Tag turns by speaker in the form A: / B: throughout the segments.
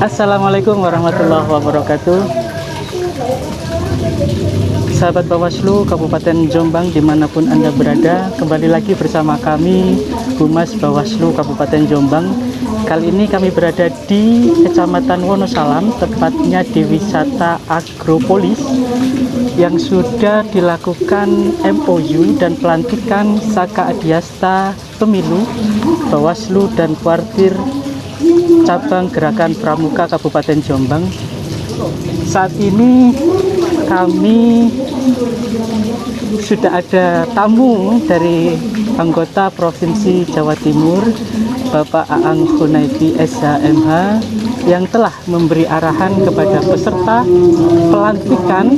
A: Assalamualaikum warahmatullahi wabarakatuh. Sahabat Bawaslu Kabupaten Jombang dimanapun Anda berada, kembali lagi bersama kami Humas Bawaslu Kabupaten Jombang. Kali ini kami berada di Kecamatan Wonosalam, tepatnya di wisata Agropolis yang sudah dilakukan MOU dan pelantikan Saka Adiasta Pemilu Bawaslu dan Kuartir Cabang Gerakan Pramuka Kabupaten Jombang. Saat ini kami sudah ada tamu dari anggota Provinsi Jawa Timur, Bapak Aang Hunaifi SHMH, yang telah memberi arahan kepada peserta pelantikan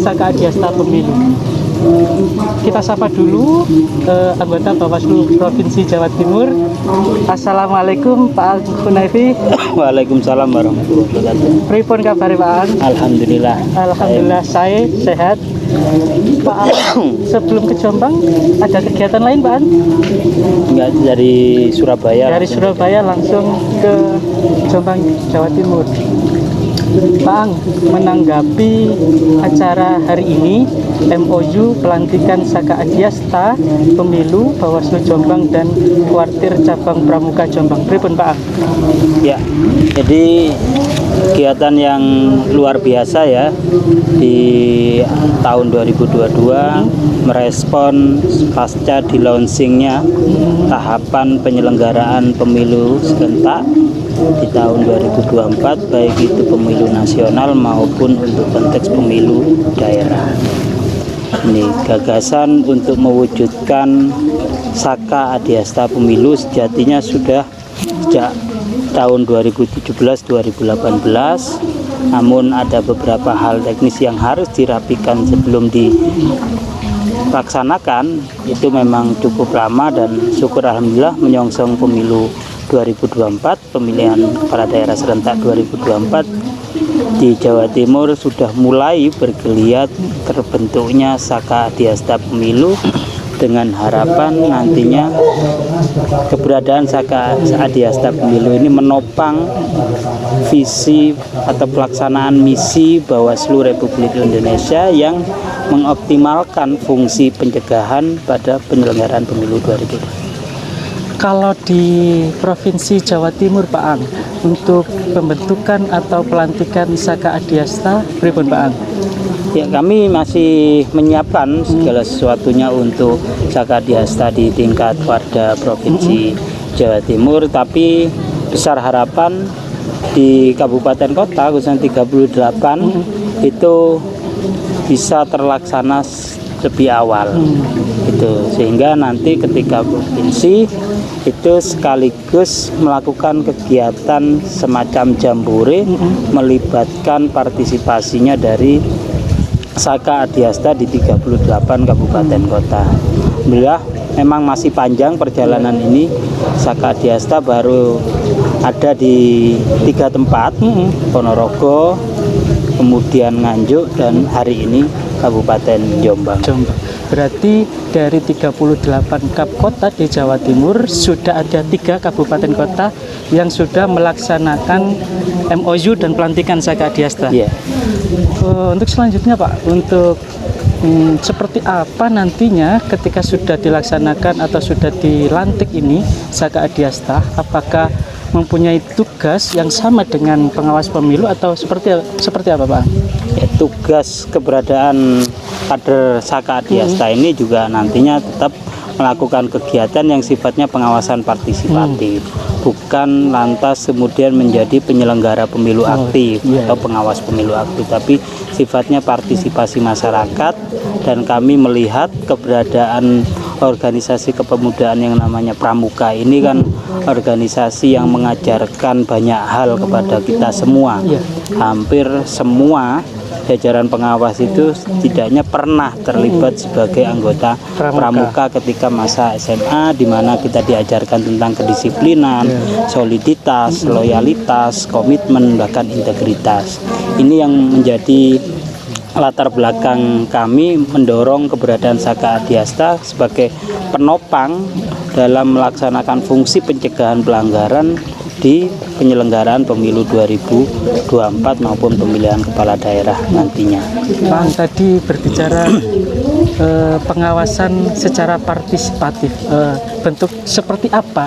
A: Saka Adiasta Pemilu. Kita sapa dulu anggota Bawaslu Provinsi Jawa Timur. Assalamualaikum Pak Hunaifi.
B: Waalaikumsalam warahmatullahi wabarakatuh.
A: Pripun kabar Pak Ang?
B: Alhamdulillah.
A: Alhamdulillah saya sehat. Pak Ang, sebelum ke Jombang ada kegiatan lain Pak Ang?
B: Enggak, dari Surabaya.
A: Dari Surabaya langsung ke Jombang, Jawa Timur. Pak Ang, menanggapi acara hari ini MOU pelantikan Saka Adiasta Pemilu Bawaslu Jombang dan Kuartir Cabang Pramuka Jombang, pripun Pak Ang?
B: Ya, jadi kegiatan yang luar biasa ya di tahun 2022 merespon pasca di launchingnya tahapan penyelenggaraan pemilu serentak di tahun 2024, baik itu pemilu nasional maupun untuk konteks pemilu daerah. Ini gagasan untuk mewujudkan Saka Adiasta Pemilu sejatinya sudah sejak tahun 2017-2018, namun ada beberapa hal teknis yang harus dirapikan sebelum dilaksanakan. Itu memang cukup lama dan syukur alhamdulillah menyongsong pemilu 2024, pemilihan kepala daerah serentak 2024 di Jawa Timur sudah mulai bergeliat terbentuknya Saka Adiasta Pemilu, dengan harapan nantinya keberadaan Saka Adiasta Pemilu ini menopang visi atau pelaksanaan misi Bawaslu Republik Indonesia yang mengoptimalkan fungsi pencegahan pada penyelenggaraan pemilu 2024.
A: Kalau di Provinsi Jawa Timur Pak Ang, untuk pembentukan atau pelantikan Saka Adiasta, pripun Pak Ang?
B: Ya, kami masih menyiapkan segala sesuatunya untuk Saka Adiasta di tingkat Warda Provinsi Jawa Timur, tapi besar harapan di kabupaten kota khususnya 38 itu bisa terlaksana lebih awal. Itu sehingga nanti ketika provinsi itu sekaligus melakukan kegiatan semacam jambore melibatkan partisipasinya dari Saka Adiasta di 38 kabupaten kota. Alhamdulillah memang masih panjang perjalanan ini. Saka Adiasta baru ada di 3 tempat, Ponorogo, kemudian Nganjuk, dan hari ini Kabupaten Jombang.
A: Berarti dari 38 kap kota di Jawa Timur sudah ada 3 kabupaten kota yang sudah melaksanakan MOU dan pelantikan Saka Adiasta.
B: Yeah.
A: Untuk selanjutnya Pak, untuk seperti apa nantinya ketika sudah dilaksanakan atau sudah dilantik ini Saka Adiasta, apakah mempunyai tugas yang sama dengan pengawas pemilu atau seperti apa Pak?
B: Ya, tugas keberadaan kader Saka Adiasta ini juga nantinya tetap melakukan kegiatan yang sifatnya pengawasan partisipatif, bukan lantas kemudian menjadi penyelenggara pemilu aktif atau pengawas pemilu aktif, tapi sifatnya partisipasi masyarakat. Dan kami melihat keberadaan organisasi kepemudaan yang namanya Pramuka ini kan organisasi yang mengajarkan banyak hal kepada kita semua. Hampir semua jajaran pengawas itu setidaknya pernah terlibat sebagai anggota Pramuka ketika masa SMA, di mana kita diajarkan tentang kedisiplinan, soliditas, loyalitas, komitmen, bahkan integritas. Ini yang menjadi latar belakang kami mendorong keberadaan Saka Adiasta sebagai penopang dalam melaksanakan fungsi pencegahan pelanggaran di penyelenggaraan pemilu 2024 maupun pemilihan kepala daerah nantinya.
A: Pak tadi berbicara pengawasan secara partisipatif, bentuk seperti apa,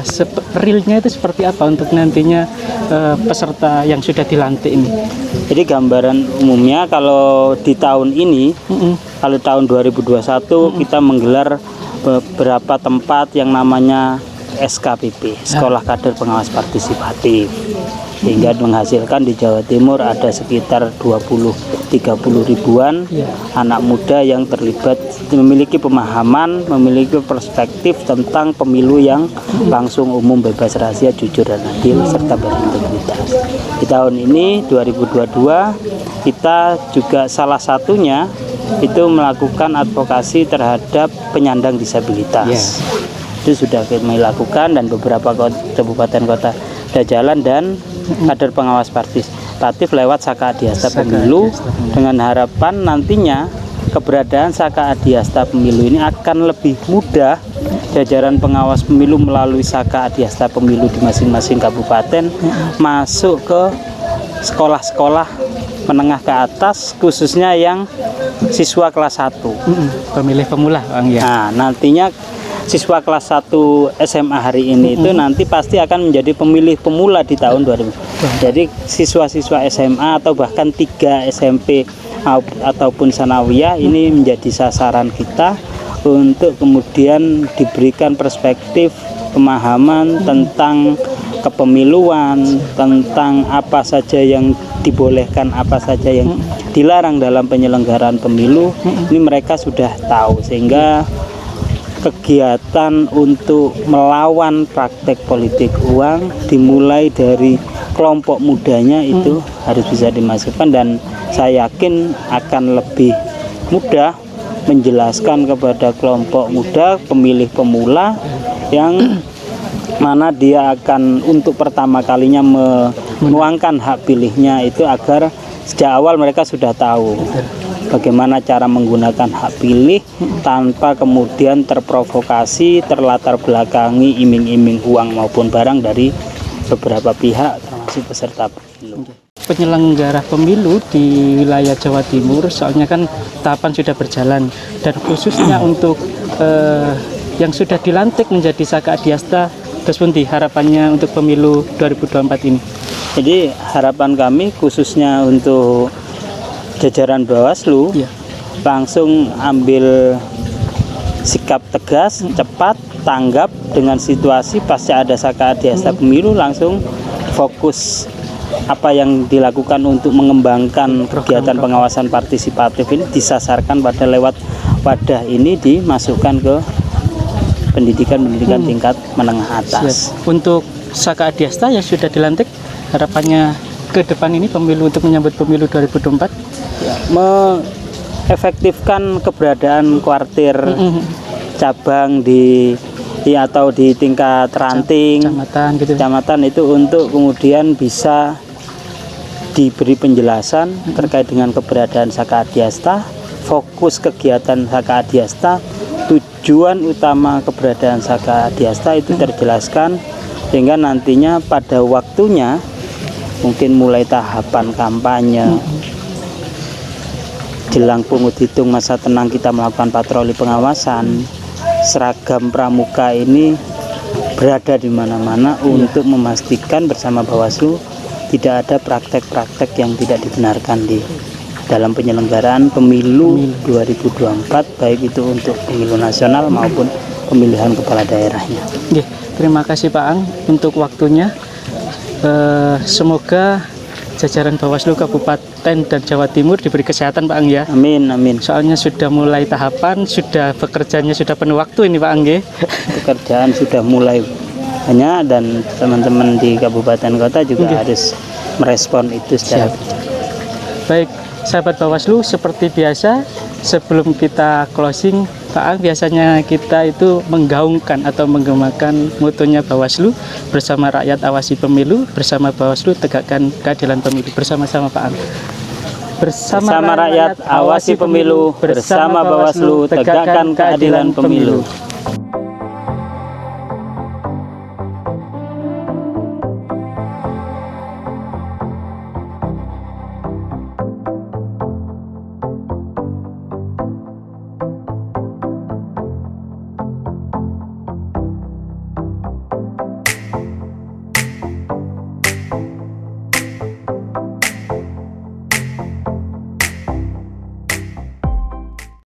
A: realnya itu seperti apa untuk nantinya peserta yang sudah dilantik ini?
B: Jadi gambaran umumnya kalau di tahun ini, kalau tahun 2021 kita menggelar beberapa tempat yang namanya SKPP, Sekolah Kader Pengawas Partisipatif, sehingga menghasilkan di Jawa Timur ada sekitar 20-30 ribuan anak muda yang terlibat, memiliki pemahaman, memiliki perspektif tentang pemilu yang langsung, umum, bebas rahasia, jujur dan adil serta berintegritas. Di tahun ini 2022 kita juga salah satunya itu melakukan advokasi terhadap penyandang disabilitas. Itu sudah kami lakukan, dan beberapa kabupaten kota sudah jalan, dan kader pengawas partisipatif lewat Saka Adiasta Pemilu, dengan harapan nantinya keberadaan Saka Adiasta Pemilu ini akan lebih mudah. Jajaran pengawas pemilu melalui Saka Adiasta Pemilu di masing-masing kabupaten masuk ke sekolah-sekolah menengah ke atas, khususnya yang siswa kelas 1,
A: pemilih pemula, Bang, ya.
B: Nah, nantinya siswa kelas 1 SMA hari ini itu nanti pasti akan menjadi pemilih pemula di tahun 2000. Jadi siswa-siswa SMA atau bahkan 3 SMP ataupun sanawiyah ini menjadi sasaran kita untuk kemudian diberikan perspektif pemahaman tentang kepemiluan, tentang apa saja yang dibolehkan, apa saja yang dilarang dalam penyelenggaraan pemilu. Ini mereka sudah tahu, sehingga kegiatan untuk melawan praktek politik uang dimulai dari kelompok mudanya itu harus bisa dimasukkan, dan saya yakin akan lebih mudah menjelaskan kepada kelompok muda pemilih pemula yang mana dia akan untuk pertama kalinya menuangkan hak pilihnya itu, agar sejak awal mereka sudah tahu bagaimana cara menggunakan hak pilih tanpa kemudian terprovokasi, terlatar belakangi iming-iming uang maupun barang dari beberapa pihak termasuk peserta pemilu.
A: Penyelenggara pemilu di wilayah Jawa Timur, soalnya kan tahapan sudah berjalan, dan khususnya untuk yang sudah dilantik menjadi Saka Adiasta, terus pundi harapannya untuk pemilu 2024 ini?
B: Jadi harapan kami khususnya untuk jajaran Bawaslu langsung ambil sikap tegas, cepat, tanggap dengan situasi pasca ada Saka Adiasta Pemilu, langsung fokus apa yang dilakukan untuk mengembangkan kegiatan pengawasan partisipatif ini disasarkan pada lewat wadah ini, dimasukkan ke pendidikan tingkat menengah atas.
A: Untuk Saka Adiasta yang sudah dilantik, harapannya ke depan ini pemilu untuk menyambut pemilu 2024?
B: Ya, mengefektifkan keberadaan kuartir cabang atau di tingkat ranting kecamatan itu, untuk kemudian bisa diberi penjelasan terkait dengan keberadaan Saka Adiasta, fokus kegiatan Saka Adiasta, tujuan utama keberadaan Saka Adiasta itu terjelaskan, sehingga nantinya pada waktunya mungkin mulai tahapan kampanye, jelang pungut hitung masa tenang kita melakukan patroli pengawasan, seragam pramuka ini berada di mana-mana untuk memastikan bersama Bawaslu tidak ada praktek-praktek yang tidak dibenarkan di dalam penyelenggaraan pemilu 2024, baik itu untuk pemilu nasional maupun pemilihan kepala daerahnya.
A: Terima kasih Pak Ang untuk waktunya. Semoga jajaran Bawaslu Kabupaten dan Jawa Timur diberi kesehatan Pak Ang, ya.
B: Amin, amin.
A: Soalnya sudah mulai tahapan, sudah bekerjanya sudah penuh waktu ini Pak Ang.
B: Pekerjaan sudah mulai banyak, dan teman-teman di kabupaten kota juga harus merespon itu secara
A: baik. Sahabat Bawaslu, seperti biasa sebelum kita closing, Pak Ang, biasanya kita itu menggaungkan atau menggemakan motonya Bawaslu, bersama rakyat awasi pemilu, bersama Bawaslu tegakkan keadilan pemilu. Bersama-sama Pak Ang.
B: Bersama rakyat awasi pemilu, bersama Bawaslu tegakkan keadilan pemilu.